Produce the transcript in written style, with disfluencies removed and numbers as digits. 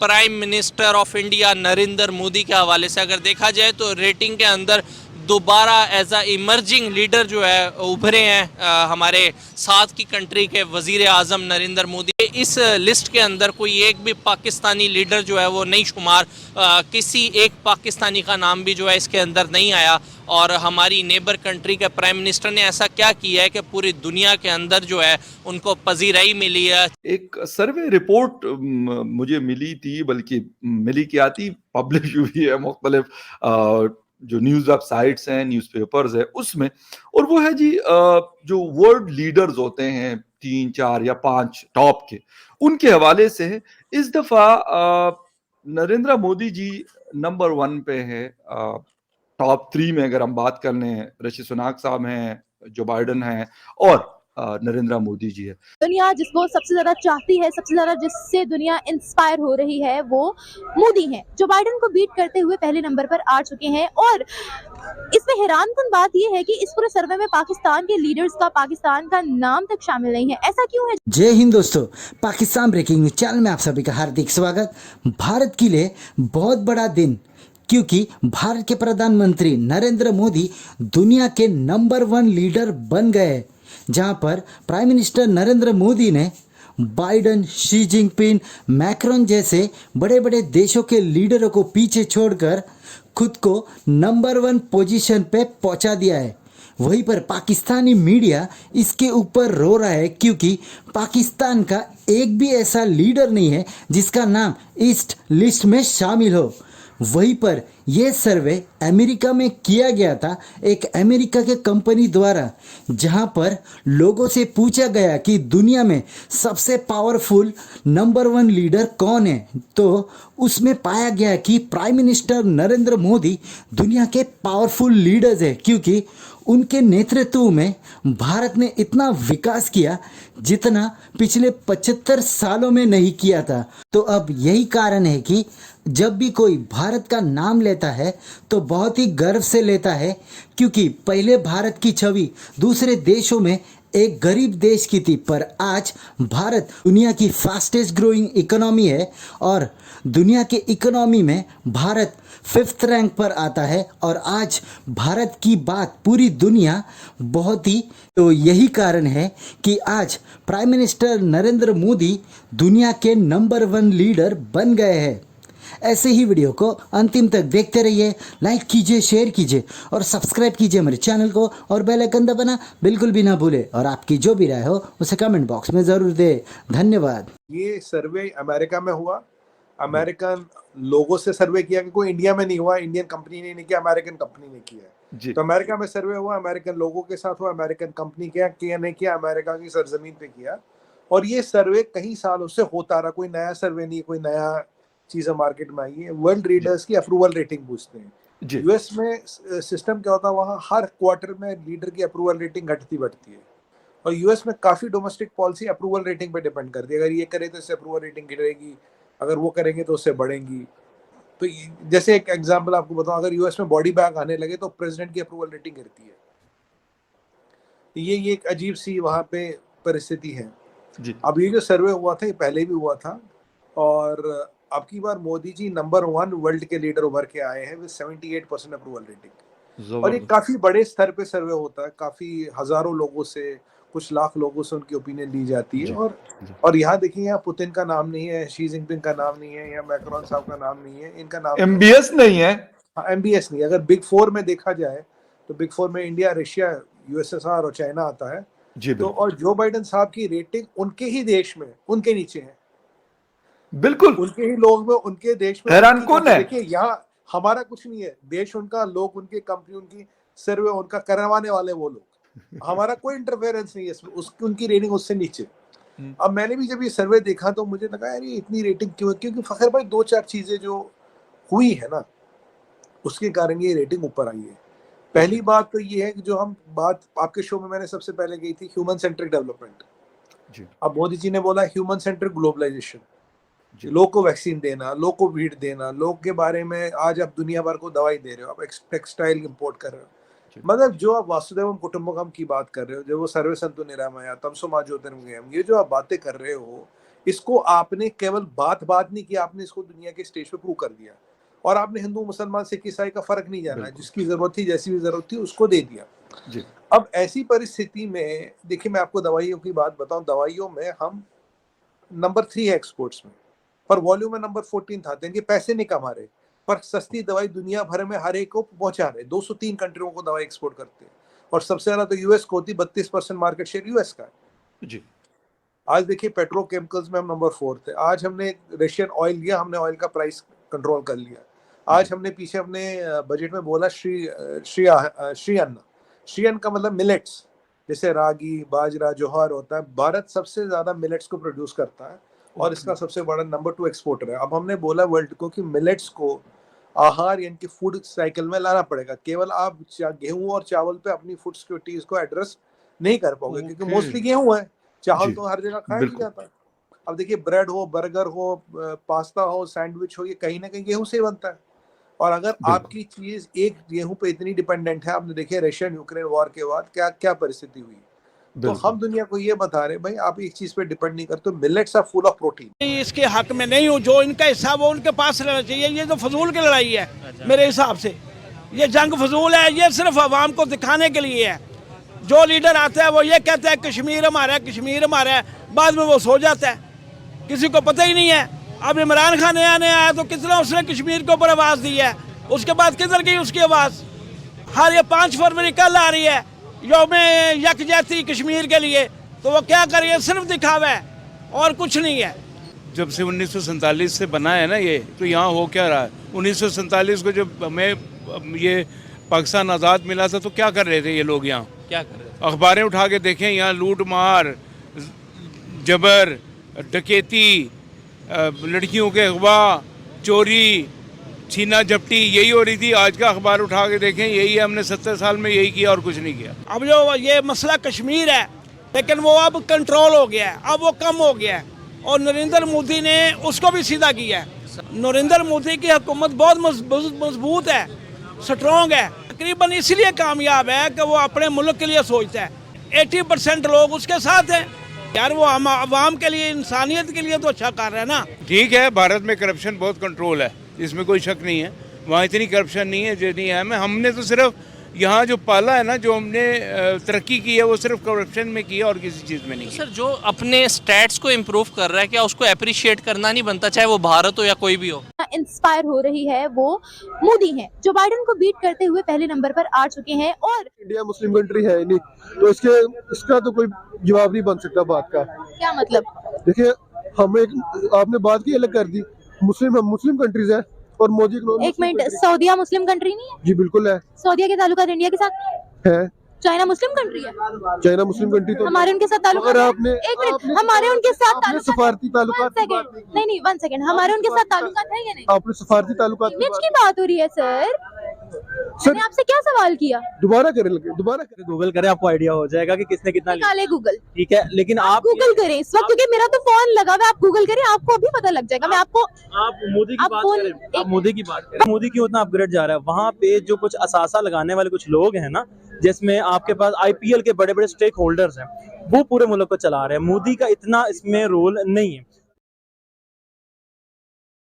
Prime minister of India Narendra Modi के हवाले से अगर देखा जाए तो रेटिंग के अंदर दोबारा एज अ इमर्जिंग लीडर जो है उभरे हैं हमारे साथ की कंट्री के वजीर आजम नरेंद्र मोदी। इस लिस्ट के अंदर कोई एक भी पाकिस्तानी लीडर जो है वो नहीं शुमार, किसी एक पाकिस्तानी का नाम भी जो है इसके अंदर नहीं आया। और हमारी नेबर कंट्री के प्राइम मिनिस्टर ने ऐसा क्या किया है कि पूरी दुनिया के अंदर जो है उनको पजीराई मिली है। एक सर्वे रिपोर्ट मुझे मिली थी, बल्कि मिली क्या थी, पब्लिश हुई है मुख्तलिफ जो न्यूज वेबसाइट्स हैं, न्यूज़पेपर्स है उसमें। और वो है जी जो वर्ल्ड लीडर्स होते हैं 3 4 या 5 टॉप के, उनके हवाले से है। इस दफा नरेंद्र मोदी जी नंबर 1 पे है। टॉप 3 में अगर हम बात कर लें, ऋषि सुनाक साहब हैं, जो बाइडन हैं, और नरेंद्र मोदी जी है। दुनिया जिसको सबसे ज्यादा चाहती है, सबसे ज्यादा जिससे दुनिया इंस्पायर हो रही है, वो मोदी हैं, जो बाइडन को बीट करते हुए पहले नंबर पर आ चुके हैं। और इसमें हैरानकुन बात यह है कि इस पूरे सर्वे में पाकिस्तान के लीडर्स का, पाकिस्तान का नाम तक शामिल नहीं है। ऐसा क्यों है? जय हिंद दोस्तों, पाकिस्तान ब्रेकिंग न्यूज चैनल में आप सभी का हार्दिक स्वागत। भारत के लिए बहुत बड़ा दिन, क्योंकि भारत के प्रधानमंत्री नरेंद्र मोदी दुनिया के नंबर 1 लीडर बन गए, जहां पर प्राइम मिनिस्टर नरेंद्र मोदी ने बाइडन, शी जिनपिंग, मैक्रोन जैसे बड़े बड़े देशों के लीडरों को पीछे छोड़कर खुद को नंबर 1 पोजीशन पे पहुंचा दिया है। वहीं पर पाकिस्तानी मीडिया इसके ऊपर रो रहा है, क्योंकि पाकिस्तान का एक भी ऐसा लीडर नहीं है जिसका नाम ईस्ट लिस्ट में शामिल हो। वहीं पर यह सर्वे अमेरिका में किया गया था, एक अमेरिका के कंपनी द्वारा, जहां पर लोगों से पूछा गया कि दुनिया में सबसे पावरफुल नंबर 1 लीडर कौन है। तो उसमें पाया गया कि प्राइम मिनिस्टर नरेंद्र मोदी दुनिया के पावरफुल लीडर्स है, क्योंकि उनके नेतृत्व में भारत ने इतना विकास किया जितना पिछले 75 सालों में नहीं किया था। तो अब यही कारण है कि जब भी कोई भारत का नाम लेता है तो बहुत ही गर्व से लेता है, क्योंकि पहले भारत की छवि दूसरे देशों में एक गरीब देश की थी, पर आज भारत दुनिया की फास्टेस्ट ग्रोइंग इकोनॉमी है और दुनिया के इकोनॉमी में भारत 5th रैंक पर आता है। और आज भारत की बात पूरी दुनिया बहुत ही, तो यही कारण है कि आज प्राइम मिनिस्टर नरेंद्र मोदी दुनिया के नंबर 1 लीडर बन गए हैं। ऐसे ही वीडियो को अंतिम तक देखते रहिए, लाइक कीजिए, शेयर कीजिए और सब्सक्राइब कीजिए हमारे चैनल को, और बेल आइकन दबाना बिल्कुल भी ना भूले। और आपकी जो भी राय हो उसे कमेंट बॉक्स में ज़रूर दे। धन्यवाद। ये सर्वे अमेरिका में हुआ, अमेरिकन लोगों से सर्वे किया, कि कोई इंडिया में नहीं हुआ, इंडियन कंपनी ने नहीं किया, अमेरिकन कंपनी ने किया है। तो अमेरिका में सर्वे हुआ, अमेरिकन लोगों के साथ हुआ, अमेरिकन कंपनी किया नहीं किया, अमेरिका की सरजमीन पे किया। और ये सर्वे कई सालों से होता रहा, कोई नया सर्वे नहीं, कोई नया चीजें मार्केट में आई है। वर्ल्ड लीडर्स की अप्रूवल रेटिंग पूछते हैं। यूएस में सिस्टम क्या होता है, वहाँ हर क्वार्टर में लीडर की अप्रूवल रेटिंग घटती बढ़ती है। और यूएस में काफी डोमेस्टिक पॉलिसी अप्रूवल रेटिंग पे डिपेंड करती है। अगर ये करे तो इससे अप्रूवल रेटिंग गिरेगी, अगर वो करेंगे तो उससे बढ़ेंगी। तो जैसे एक एग्जांपल आपको बताऊं, अगर यूएस में बॉडी बैग आने लगे तो प्रेसिडेंट की अप्रूवल रेटिंग गिरती है। ये एक अजीब सी वहाँ पे परिस्थिति है। अब ये जो सर्वे हुआ था, ये पहले भी हुआ था, और अब की बार मोदी जी नंबर 1 वर्ल्ड के लीडर उभर के आए हैं विद 78% अप्रूवल रेटिंग। और ये काफी बड़े स्तर पे सर्वे होता है, काफी हजारों लोगों से, कुछ लाख लोगों से उनकी ओपिनियन ली जाती है। और यहाँ देखिए, यहाँ पुतिन का नाम नहीं है, शी जिनपिंग का नाम नहीं है, या मैक्रोन साहब का नाम नहीं है, इनका नाम एमबीएस नहीं है। हाँ, एमबीएस नहीं। अगर बिग 4 में देखा जाए तो बिग 4 में इंडिया, रशिया, यूएसएसआर और चाइना आता है। तो और जो बाइडन साहब की रेटिंग उनके ही देश में, उनके नीचे है, बिल्कुल उनके ही लोग में, उनके देश में। हैरान कौन है? देखिए, यहाँ हमारा कुछ नहीं है, देश उनका, लोग उनके, कंपनी उनकी, सर्वे उनका करवाने वाले वो लोग। हमारा कोई इंटरफेरेंस नहीं है इसमें, उसकी उनकी रेटिंग उससे नीचे। अब मैंने भी जब ये सर्वे देखा तो मुझे लगा यार ये इतनी रेटिंग क्यों है, क्योंकि फखर भाई 2-4 चीजें जो हुई है ना, उसके कारण ये रेटिंग ऊपर आई है। पहली बात तो ये है कि जो हम बात आपके शो में मैंने सबसे पहले की थी, ह्यूमन सेंट्रिक डेवलपमेंट। अब मोदी जी ने बोला ह्यूमन सेंट्रिक ग्लोबलाइजेशन, लोग को वैक्सीन देना, लोग को भीड़ देना, लोग के बारे में आज आप दुनिया भर को दवाई दे रहे हो, आप टेक्सटाइल इंपोर्ट कर रहे हो। मतलब जो आप वासुदेवम कुटुंबकम की बात कर रहे हो, जो वो सर्वे संतु निरामया तमसो मा ज्योतिर्गमयम्, ये जो आप बातें कर रहे हो, इसको आपने केवल बात नहीं की, आपने इसको दुनिया के स्टेज पे प्रूव कर दिया। और आपने हिंदू मुसलमान सिख ईसाई का फर्क नहीं जाना, जिसकी जरूरत थी, जैसी भी जरूरत थी, उसको दे दिया जी। अब ऐसी परिस्थिति में देखिए, मैं आपको दवाइयों की बात बताऊं, दवाइयों में हम नंबर 3 है एक्सपोर्ट्स में, पर वॉल्यूम में नंबर 14 था। इनके पैसे नहीं कमा रहे, पर सस्ती दवाई दुनिया भर में हर एक को पहुंचा रहे। 203 कंट्रियों को दवाई एक्सपोर्ट करते हैं, और सबसे ज्यादा तो यूएस को होती, 32% मार्केट शेयर यूएस का है जी। आज देखिए पेट्रोकेमिकल्स में हम नंबर 4 थे। आज हमने रशियन ऑयल लिया, हमने ऑयल का प्राइस कंट्रोल कर लिया। आज हमने पीछे अपने बजट में बोला श्री अन्न का मतलब मिलेट्स, जैसे रागी, बाजरा, ज्वार होता है। भारत सबसे ज्यादा मिलेट्स को प्रोड्यूस करता है और इसका सबसे बड़ा नंबर 2 एक्सपोर्टर है। अब हमने बोला वर्ल्ड को कि मिलेट्स को आहार यानी कि फूड साइकिल में लाना पड़ेगा। केवल आप गेहूं और चावल पे अपनी फूड सिक्योरिटी को एड्रेस नहीं कर पाओगे, क्योंकि मोस्टली गेहूं है, चावल तो हर जगह खाया नहीं जाता। अब देखिए ब्रेड हो, बर्गर हो, पास्ता हो, सैंडविच हो, ये कहीं ना कहीं गेहूं से ही बनता है। और अगर आपकी चीज एक गेहूं पे इतनी डिपेंडेंट है, आपने देखिए रशियन यूक्रेन वॉर के बाद क्या क्या परिस्थिति हुई, तो हम दुनिया को ये बता रहे भाई आप एक चीज पे डिपेंड नहीं करते। Millets are full of protein. इसके हक में नहीं हूँ, जो इनका हिस्सा वो उनके पास रहना चाहिए। ये तो फजूल की लड़ाई है मेरे हिसाब से, ये जंग फजूल है, ये सिर्फ आवाम को दिखाने के लिए है। जो लीडर आता है वो ये कहता है कश्मीर हमारा है, कश्मीर हमारा है, बाद में वो सो जाता है, किसी को पता ही नहीं है। अब इमरान खान नया आया तो कितना उसने कश्मीर के ऊपर आवाज दी है, उसके बाद किधर गई उसकी आवाज। हर ये 5 फरवरी कल आ रही है, यौम यकजहती कश्मीर के लिए, तो वो क्या करिए, सिर्फ दिखावा है और कुछ नहीं है। जब से 1947 से बना है ना ये, तो यहाँ हो क्या रहा है। 1947 को जब हमें ये पाकिस्तान आज़ाद मिला था तो क्या कर रहे थे ये लोग यहाँ, क्या कर रहे थे? अखबारें उठा के देखें, यहाँ लूट मार, जबर, डकैती, लड़कियों के अगवा, चोरी, छीना झपटी, यही हो रही थी। आज का अखबार उठा के देखें, यही है, हमने 70 साल में यही किया और कुछ नहीं किया। अब जो ये मसला कश्मीर है, लेकिन वो अब कंट्रोल हो गया है, अब वो कम हो गया है, और नरेंद्र मोदी ने उसको भी सीधा किया है। नरेंद्र मोदी की हुकूमत बहुत मजबूत है, स्ट्रॉन्ग है, तकरीबन इसलिए कामयाब है कि वो अपने मुल्क के लिए सोचता है। 80% लोग उसके साथ हैं यार, वो आवाम के लिए, इंसानियत के लिए तो अच्छा कर रहे हैं ना। ठीक है, भारत में करप्शन बहुत कंट्रोल है, इसमें कोई शक नहीं है। वहाँ इतनी करप्शन नहीं है जितनी है में। हमने तो सिर्फ यहाँ जो पाला है ना, जो हमने तरक्की की है, वो सिर्फ करप्शन में की है और किसी चीज़ में नहीं। सर, जो अपने स्टैट्स को इम्प्रूव कर रहा है, क्या उसको अप्रिशिएट करना नहीं बनता, चाहे वो भारत हो या कोई भी हो? इंस्पायर हो रही है वो मोदी हैं, जो बाइडेन को बीट करते हुए पहले नंबर पर आ चुके हैं। और इंडिया मुस्लिम कंट्री है नहीं, तो इसका तो कोई जवाब नहीं बन सकता बात का। क्या मतलब? देखिए, आपने बात की अलग कर दी, हम मुस्लिम कंट्रीज है और मोदी एक मिनट, सऊदीया मुस्लिम कंट्री नहीं है? जी बिल्कुल है। सऊदीया के ताल्लुकात इंडिया के साथ है। चाइना मुस्लिम कंट्री है? चाइना मुस्लिम कंट्री तो हमारे उनके साथ ताल्लुकात है? एक मिनट, हमारे उनके साथ ताल्लुकात, सफारती ताल्लुकात, नहीं 1 सेकंड, हमारे उनके साथ ताल्लुकात है या नहीं? आपने सफारती ताल्लुकात की बात हो रही है सर। मैंने आपसे क्या सवाल किया? दोबारा करें, गूगल करें, आपको आइडिया हो जाएगा कि किसने कितना लिया। निकाले गूगल, ठीक है, लेकिन आप गूगल करें इस वक्त, क्योंकि मेरा तो फोन लगा हुआ है। आप गूगल करें, आपको अभी पता लग जाएगा। मैं आपको, आप मोदी की आप बात फोन- करें, आप मोदी की बात करें। मोदी क्यों इतना अपग्रेड जा रहा है? वहाँ पे जो कुछ असासा लगाने वाले कुछ लोग हैं ना, जिसमें आपके पास IPL के बड़े बड़े स्टेक होल्डर्स हैं, वो पूरे मुल्क को चला रहे हैं। मोदी का इतना इसमें रोल नहीं है।